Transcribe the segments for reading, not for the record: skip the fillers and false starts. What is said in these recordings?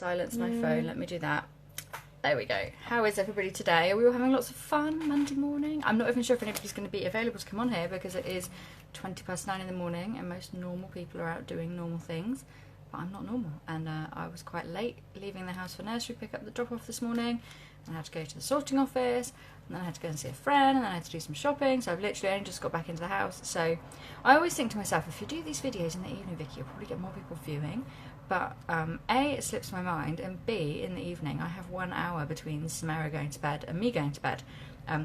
Silence my phone. Let me do that. There we go. How is everybody today? Are we all having lots of fun Monday morning? I'm not even sure if anybody's going to be available to come on here because it is 9:20 in the morning and most normal people are out doing normal things. But I'm not normal, and I was quite late leaving the house for nursery pick up the drop off this morning, and I had to go to the sorting office, and then I had to go and see a friend, and then I had to do some shopping, so I've literally only just got back into the house. So I always think to myself, if you do these videos in the evening, Vicky, you'll probably get more people viewing. But A, it slips my mind, and B, in the evening I have 1 hour between Samara going to bed and me going to bed,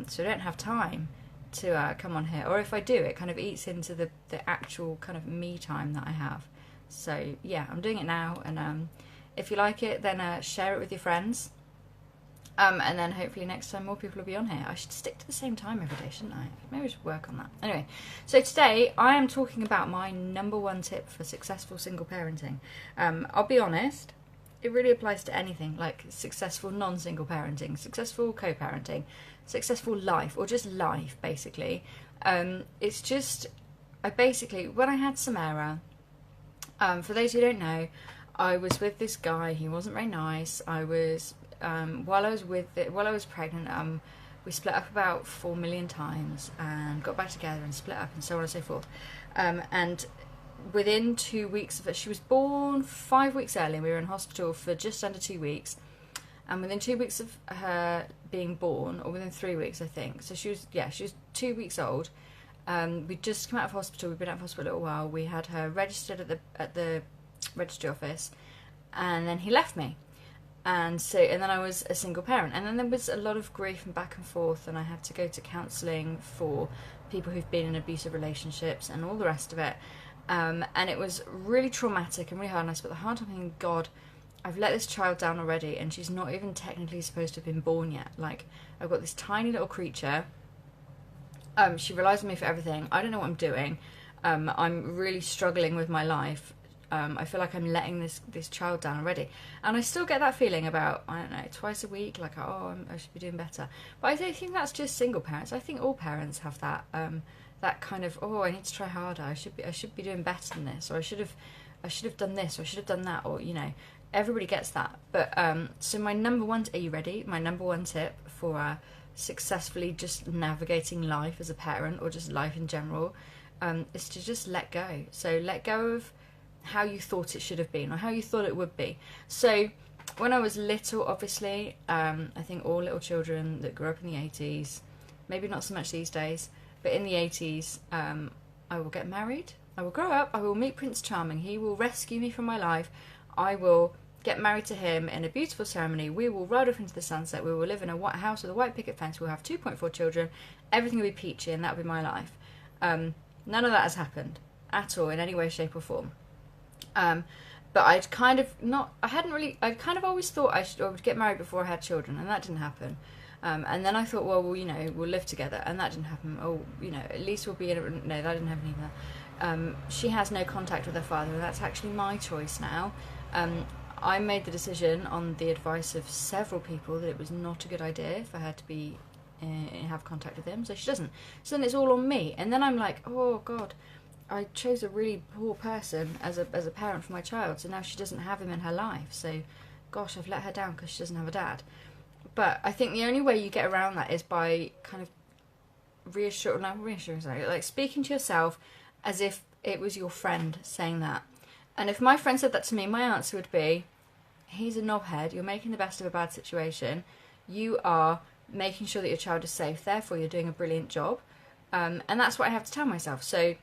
so I don't have time to come on here, or if I do, it kind of eats into the actual kind of me time that I have. So yeah, I'm doing it now, and if you like it, then share it with your friends, and then hopefully next time more people will be on here. I should stick to the same time every day, shouldn't I? Maybe we should work on that. Anyway, so today I am talking about my #1 tip for successful single parenting. I'll be honest, it really applies to anything, like successful non-single parenting, successful co-parenting, successful life, or just life basically. It's just, when I had Samara, for those who don't know, I was with this guy. He wasn't very nice. I was while I was pregnant, we split up about 4 million times and got back together and split up and so on and so forth. And within 2 weeks of it, she was born 5 weeks early. We were in hospital for just under 2 weeks, and within 2 weeks of her being born, or within 3 weeks, I think. So she was 2 weeks old. We'd just come out of hospital. We'd been out of hospital a little while. We had her registered at the registry office, and then he left me. And then I was a single parent, and then there was a lot of grief and back and forth, and I had to go to counselling for people who've been in abusive relationships and all the rest of it. And it was really traumatic and really hard, and I spent the hard time thinking, God, I've let this child down already, and she's not even technically supposed to have been born yet. Like, I've got this tiny little creature. She relies on me for everything. I don't know what I'm doing. I'm really struggling with my life. I feel like I'm letting this child down already. And I still get that feeling about, I don't know, twice a week, like, oh, I should be doing better. But I don't think that's just single parents. I think all parents have that that kind of, oh, I need to try harder. I should be doing better than this, or I should have done this, or I should have done that, or, you know, everybody gets that. But so my #1, are you ready? My #1 tip for successfully just navigating life as a parent, or just life in general, is to just let go. So let go of how you thought it should have been, or how you thought it would be. So when I was little, obviously, I think all little children that grew up in the 80s, maybe not so much these days, but in the 80s, I will get married, I will grow up, I will meet Prince Charming, he will rescue me from my life, I will get married to him in a beautiful ceremony, we will ride off into the sunset, we will live in a white house with a white picket fence, we'll have 2.4 children, everything will be peachy, and that will be my life. None of that has happened at all in any way, shape or form. But I'd kind of always thought I would get married before I had children, and that didn't happen. And then I thought, well, you know, we'll live together, and that didn't happen. Oh, you know, at least we'll be in a, no, that didn't happen either. She has no contact with her father, and that's actually my choice now. I made the decision on the advice of several people that it was not a good idea for her to be have contact with him, so she doesn't. So then it's all on me, and then I'm like, oh God, I chose a really poor person as a parent for my child, so now she doesn't have him in her life. So, gosh, I've let her down because she doesn't have a dad. But I think the only way you get around that is by kind of like speaking to yourself as if it was your friend saying that. And if my friend said that to me, my answer would be, he's a knobhead, you're making the best of a bad situation, you are making sure that your child is safe, therefore you're doing a brilliant job. And that's what I have to tell myself. So,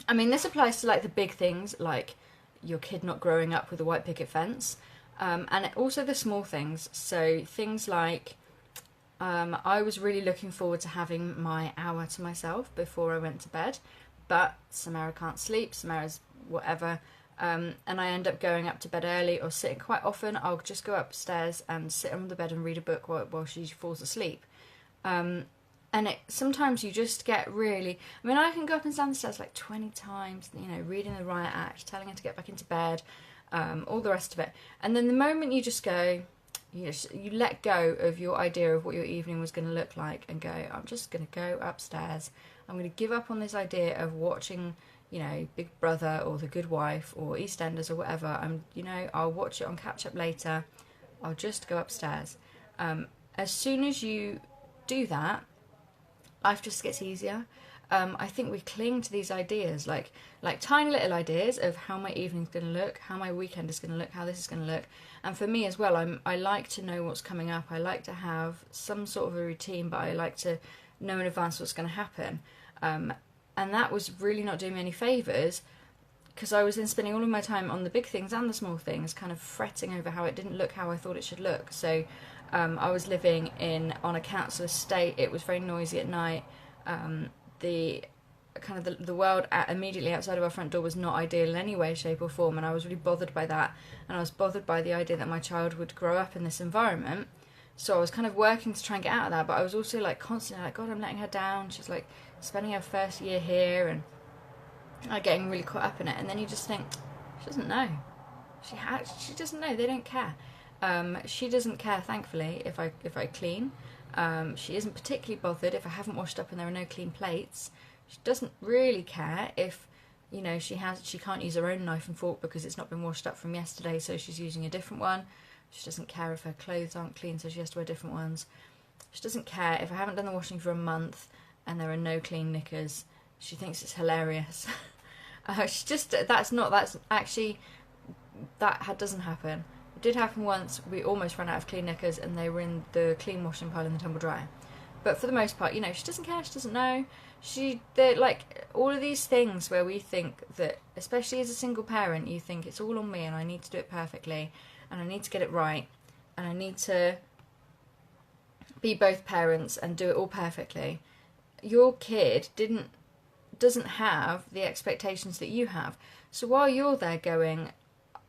I mean, this applies to like the big things, like your kid not growing up with a white picket fence, and also the small things. So things like I was really looking forward to having my hour to myself before I went to bed, but Samara can't sleep, Samara's whatever, and I end up going up to bed early, or sitting quite often. I'll just go upstairs and sit on the bed and read a book while she falls asleep. And sometimes you just get really, I mean, I can go up and down the stairs like 20 times, you know, reading the riot act, telling her to get back into bed, all the rest of it. And then the moment you just go, you let go of your idea of what your evening was going to look like and go, I'm just going to go upstairs. I'm going to give up on this idea of watching, you know, Big Brother or The Good Wife or EastEnders or whatever, I'll watch it on catch up later. I'll just go upstairs. As soon as you do that, life just gets easier. I think we cling to these ideas, like tiny little ideas of how my evening's going to look, how my weekend is going to look, how this is going to look. And for me as well, I like to know what's coming up. I like to have some sort of a routine, but I like to know in advance what's going to happen. And that was really not doing me any favours, because I was then spending all of my time on the big things and the small things, kind of fretting over how it didn't look how I thought it should look. So I was living on a council estate. It was very noisy at night. The world immediately outside of our front door was not ideal in any way, shape or form, and I was really bothered by that, and I was bothered by the idea that my child would grow up in this environment. So I was kind of working to try and get out of that, but I was also like constantly like, God, I'm letting her down. She's like spending her first year here, and getting really caught up in it. And then you just think, she doesn't know. She doesn't know. They don't care. She doesn't care, thankfully, if I clean. She isn't particularly bothered if I haven't washed up and there are no clean plates. She doesn't really care if, you know, she can't use her own knife and fork because it's not been washed up from yesterday, so she's using a different one. She doesn't care if her clothes aren't clean, so she has to wear different ones. She doesn't care if I haven't done the washing for a month and there are no clean knickers. She thinks it's hilarious. That doesn't happen. It did happen once. We almost ran out of clean knickers and they were in the clean washing pile in the tumble dryer. But for the most part, you know, she doesn't care, she doesn't know. They're like all of these things where we think that, especially as a single parent, you think it's all on me and I need to do it perfectly and I need to get it right and I need to be both parents and do it all perfectly. Your kid doesn't have the expectations that you have. So while you're there going,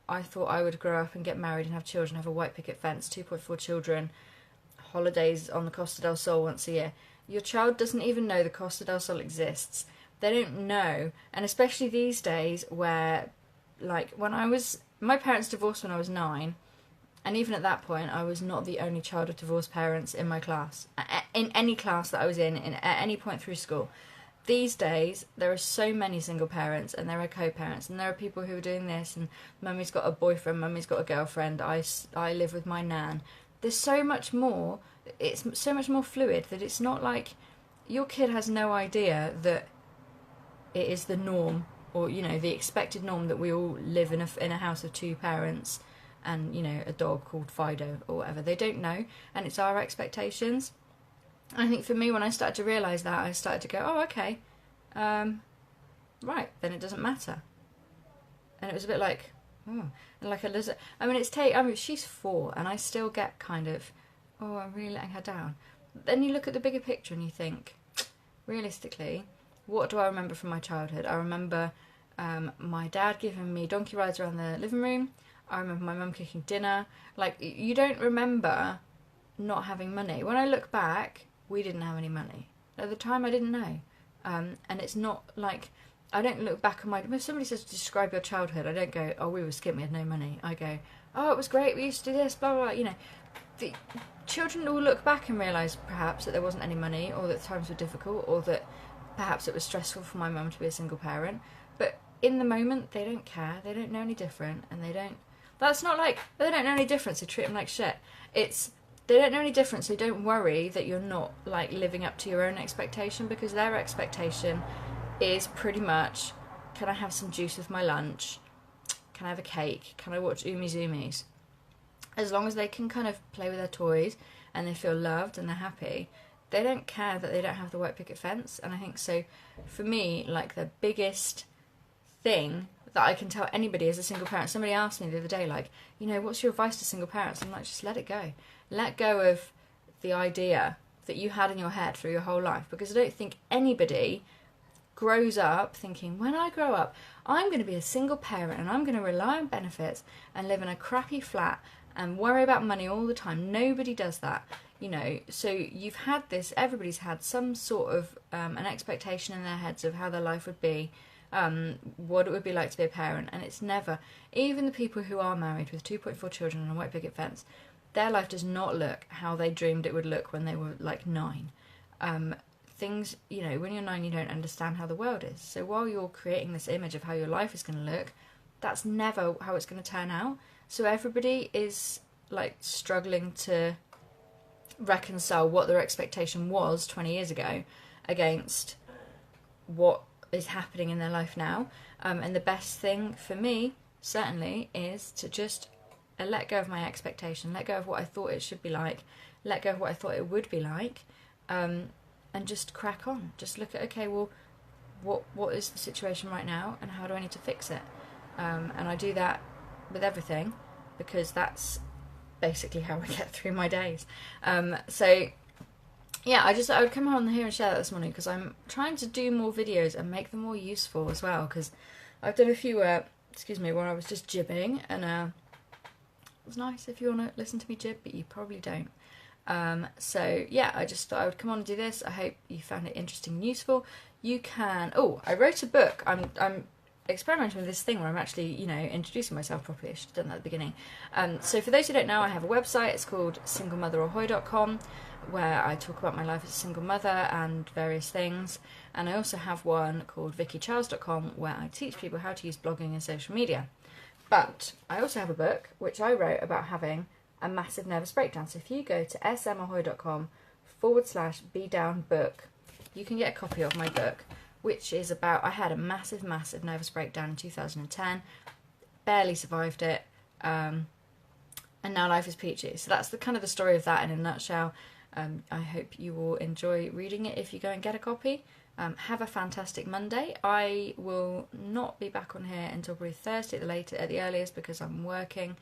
I thought I would grow up and get married and have children, have a white picket fence, 2.4 children, holidays on the Costa del Sol once a year. Your child doesn't even know the Costa del Sol exists. They don't know. And especially these days where, like, my parents divorced when I was 9, and even at that point, I was not the only child of divorced parents in my class, in any class that I was in at any point through school. These days, there are so many single parents, and there are co-parents, and there are people who are doing this, and mummy's got a boyfriend, mummy's got a girlfriend, I live with my nan. There's so much more, it's so much more fluid that it's not like your kid has no idea that it is the norm, or, you know, the expected norm that we all live in a house of 2 parents and, you know, a dog called Fido or whatever. They don't know, and it's our expectations. I think for me, when I started to realise that, I started to go, oh, okay, right, then it doesn't matter. And it was a bit like, oh, and like a lizard. I mean, she's 4, and I still get kind of, oh, I'm really letting her down. Then you look at the bigger picture and you think, realistically, what do I remember from my childhood? I remember my dad giving me donkey rides around the living room. I remember my mum cooking dinner. Like, you don't remember not having money. When I look back, we didn't have any money. At the time, I didn't know. And it's not like, I don't look back on if somebody says describe your childhood, I don't go, oh, we were skint, we had no money. I go, oh, it was great, we used to do this, blah, blah, blah. You know, the children will look back and realise perhaps that there wasn't any money, or that times were difficult, or that perhaps it was stressful for my mum to be a single parent. But in the moment, they don't care, they don't know any different, and they don't know any different, so treat them like shit. They don't know any different, so don't worry that you're not, like, living up to your own expectation, because their expectation is pretty much, can I have some juice with my lunch? Can I have a cake? Can I watch Umi Zoomies? As long as they can kind of play with their toys and they feel loved and they're happy, they don't care that they don't have the white picket fence. And I think so, for me, like, the biggest thing that I can tell anybody as a single parent, somebody asked me the other day, like, you know, what's your advice to single parents? I'm like, just let it go. Let go of the idea that you had in your head through your whole life, because I don't think anybody grows up thinking, when I grow up, I'm going to be a single parent and I'm going to rely on benefits and live in a crappy flat and worry about money all the time. Nobody does that, you know. So you've had this, everybody's had some sort of an expectation in their heads of how their life would be, what it would be like to be a parent, and it's never, even the people who are married with 2.4 children and a white picket fence, their life does not look how they dreamed it would look when they were like 9. things, you know, when you're 9, you don't understand how the world is. So while you're creating this image of how your life is going to look, that's never how it's going to turn out. So everybody is like struggling to reconcile what their expectation was 20 years ago against what is happening in their life now. And the best thing for me, certainly, is to just let go of my expectation, let go of what I thought it should be like, let go of what I thought it would be like, and just crack on. Just look at, okay, well, what is the situation right now, and how do I need to fix it? And I do that with everything, because that's basically how I get through my days. So yeah, I would come on here and share that this morning, because I'm trying to do more videos and make them more useful as well, because I've done a few where I was just jibbing, and it was nice if you want to listen to me jib, but you probably don't. So yeah, I just thought I would come on and do this. I hope you found it interesting and useful. You can, I wrote a book. I'm experimenting with this thing where I'm actually, you know, introducing myself properly. I should have done that at the beginning. So for those who don't know, I have a website. It's called singlemotherahoy.com, where I talk about my life as a single mother and various things. And I also have one called vickycharles.com, where I teach people how to use blogging and social media. But I also have a book which I wrote about having a massive nervous breakdown. So if you go to smahoy.com/bedownbook, you can get a copy of my book, which is about, I had a massive nervous breakdown in 2010, barely survived it, and now life is peachy. So that's the kind of the story of that in a nutshell. I hope you will enjoy reading it if you go and get a copy. Have a fantastic Monday. I will not be back on here until probably Thursday at the earliest, because I'm working.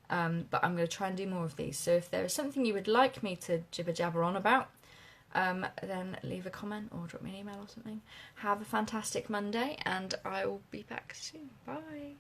But I'm going to try and do more of these. So if there is something you would like me to jibber jabber on about, then leave a comment or drop me an email or something. Have a fantastic Monday, and I will be back soon. Bye.